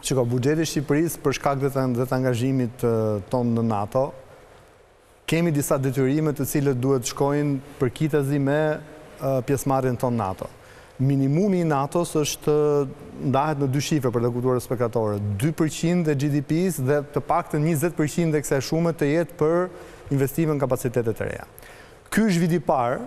Çka buxheti i Shqipërisë për shkak të angazhimit ton në NATO, kemi disa detyrime të cilët duhet shkojnë përkitazi me pjesëmarrjen ton NATO. Minimumi i NATO-s është ndahet në 2 shifra për të kuptuar spektatorët. 2% e GDP-s dhe të paktën 20% e kësaj shume të jetë për investime në kapacitete të reja. Ky është viti i parë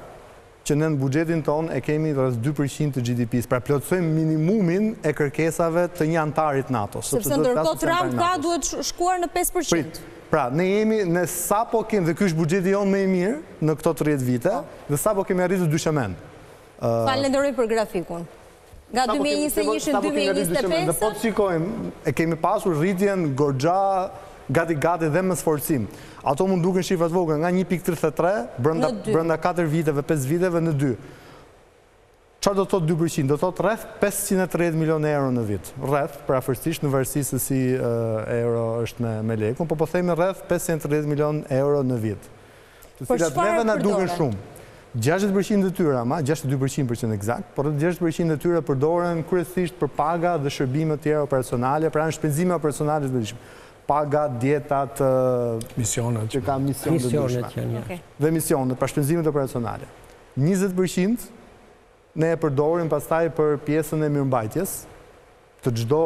që në buxhetin ton e kemi rreth 2% të GDP-s, pra plotësojmë minimumin e kërkesave të një antarit NATO. Sepse ndërkohë Trump ka duhet shkuar në 5%. Pra, ne sapo kemi, dhe ky është buxheti jonë më i mirë në këto 30 vite, dhe sapo kemi arritur dyshemend. Falenderoj për grafikun. Nga 2021-2025... Dhe po të shikojmë, e kemi pasur rritjen goxha gati dhe me sforcim. Ato mund duken shifrat vogël nga 1.33 brenda 4 viteve, 5 viteve në 2. Çfarë do të thotë 2%? Do të thotë rreth 530 milionë euro në vit. Rreth, afërsisht në varësi se si euro është me lekun, po themi rreth 530 milionë euro në vit. Të cilat neve na duken shumë. 60% e tyre, 62% për qenë eksakt, por 60% e tyre përdoren kryesisht për paga dhe shërbime të tjera operacionale, pra në shpenzime operacionale të ndryshme. Paga, dietat, misionet që ka misionet të ndryshme. Dhe misionet, pra shpenzimet operacionale. 20% ne e përdorim pastaj për pjesën e mirëmbajtjes të çdo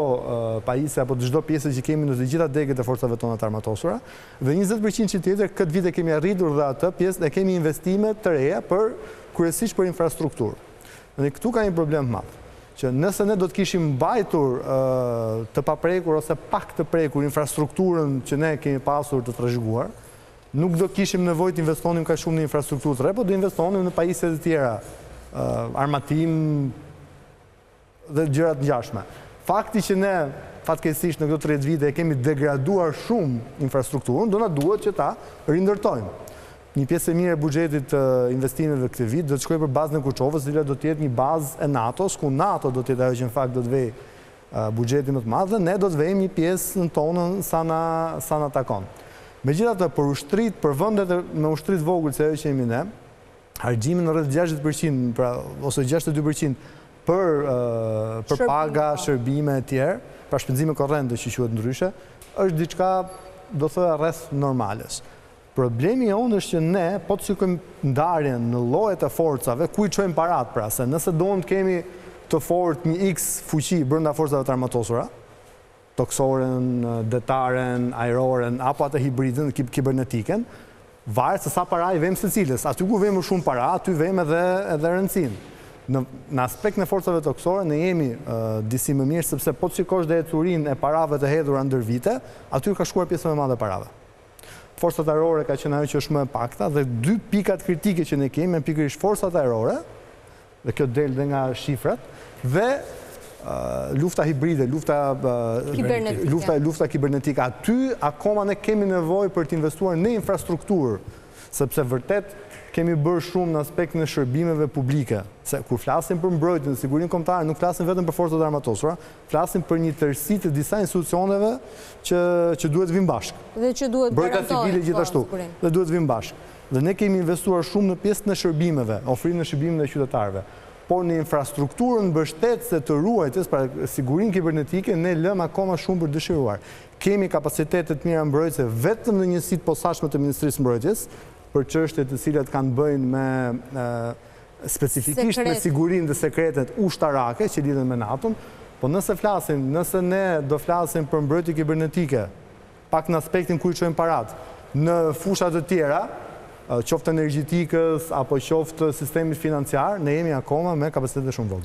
pajisje apo të çdo pjesë që kemi në të gjitha degët e forcave tona të armatosura, dhe 20% që tjetër këtë vit e kemi arritur dhe atë pjesë e kemi investime të reja për kryesisht për infrastrukturë. Dhe këtu ka një problem të madh, që nëse ne do të kishim mbajtur të paprekur ose pak të prekur infrastrukturën që ne kemi pasur të trashëguar, nuk do kishim nevojë të investonim kaq shumë në infrastrukturë të re, por do investonim në pajisje të tjera, armatim dhe gjëra të ngjashme. Fakti që ne, fatkeqësisht në këto 30 vite, e kemi degraduar shumë infrastrukturën, do na duhet që ta rindërtojmë. Një pjesë e mirë e buxhetit të investimeve këtë vit do të shkojë për bazën e Kuçovës, cila do të jetë një bazë e NATO-s, ku NATO do të jetë ajo që në fakt do të vejë buxhetin më të madh dhe ne do të vejmë një pjesë në tonën sa na takon. Megjithatë, për vendet me ushtri të vogël se ajo që jemi ne, harxhimin rreth 60%, pra ose 62% për paga, shërbime e tjerë, pra shpenzime korrente që quhet ndryshe, është diçka, do thoya, rreth normales. Problemi jonë është që ne, po të shikojmë ndarjen në llojet e forcave, ku i çojmë parat, pra, se nëse donim të kemi të fortë një X fuqi brenda forcave të armatosura, toksoren, detaren, ajroren, apo atë hibridën, kibernetiken, varet se sa para i vëmë secilës. Aty ku vëmë shumë para, aty vëmë edhe rëndësinë. Në aspekt në forcave toksore, ne jemi disi më mirë, sepse po të shikosh dhe ecurin e parave të hedhura ndër vite, aty ka shkuar pjesë më madhe parave. Forcat ajrore ka qenë ajo që është më e pakta, dhe 2 pikat kritike që ne kemi, pikërisht forcat ajrore, dhe kjo del dhe nga shifrat, dhe lufta hibride, lufta kibernetike. Aty akoma ne kemi nevojë për të investuar në infrastrukturë, sepse vërtet kemi bërë shumë në aspektin e shërbimeve publike. Se kur flasim për mbrojtjen dhe sigurinë kombëtare, nuk flasim vetëm për forcat armatosura, flasim për një tërësi të disa institucioneve që duhet vinë bashkë. Dhe që duhet Mbrojtja civile gjithashtu, dhe duhet vinë bashkë. Dhe ne kemi investuar shumë në pjesën e shërbimeve, ofrimin e shërbimeve të qytetarëve. Por në infrastrukturën mbështetëse të ruajtjes, pra sigurinë kibernetike, ne lëm akoma shumë për dëshiruar. Kemi kapacitete të mira mbrojtëse vetëm në njësitë posaçme të Ministrisë së Mbrojtjes, për çështje të cilat kanë bëjnë me specifikisht me sigurinë dhe sekretet ushtarake që lidhen me NATO-n, po nëse ne do flasim për mbrojtje kibernetike, pak në aspektin ku i çojmë parat, në fushat të tjera, qoftë energjetikës apo qoftë sistemit financiar, ne jemi akoma me kapacitete shumë vogla.